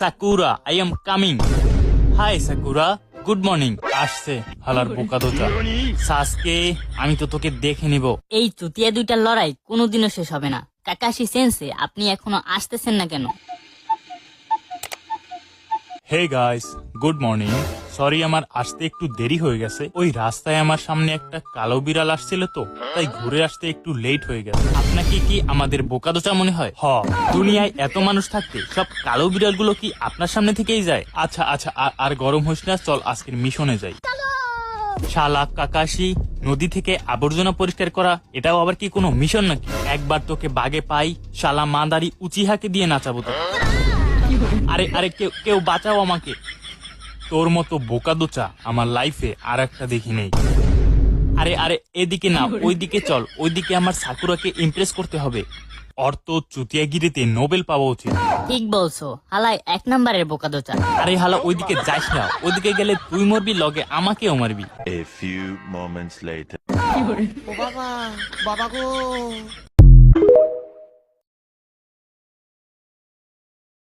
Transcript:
Sakura, I am coming. Hi Sakura, good morning. আসছে হালার বোকাদোচা। সাসকে, আমি তো তোকে দেখে নিব। এই চুতিয়া দুইটার লড়াই কোনোদিনও শেষ হবে না। কাকাশি সেন্সে, আপনি এখনো আসতেছেন না কেন? Hey guys, good morning. Sorry, আমার আসতে একটু দেরি হয়ে গেছে। ওই রাস্তায় আমার সামনে একটা কালো বিড়াল আসছিল, তো তাই ঘুরে আসতে একটু লেট হয়ে গেছে। আপনাকে কি আমাদের বোকাদোচা মনে হয়? দুনিয়ায় এত মানুষ থাকতে সব কালো বিড়ালগুলো কি আপনার সামনে থেকেই যায়? আচ্ছা আচ্ছা, আর গরম হোস না, চল আজকের মিশনে যাই। শালা কাকাশি, নদী থেকে আবর্জনা পরিষ্কার করা এটাও আবার কি কোনো মিশন নাকি? একবার তোকে বাগে পাই, শালা মাদারি উচিহাকে দিয়ে নাচাবো তো। আরে আরে, কেউ বাঁচাও আমাকে। তোর মতো বোকাদোচা আমার লাইফে আর একটা দেখি নেই। আরে আরে, এদিকে না, ওইদিকে চল। ওইদিকে আমার সাকুরাকে ইমপ্রেস করতে হবে। অর্থ চুতিয়াগিরিতে নোবেল পাওয়া উচিত। ঠিক বলছো, হালাই 1 নম্বরের বোকাদোচা। আরে হালা, ওইদিকে যাস না। ওইদিকে গেলে তুই মরবি, লগে আমাকেও মারবি। A few moments later. ও বাবা, বাবা গো।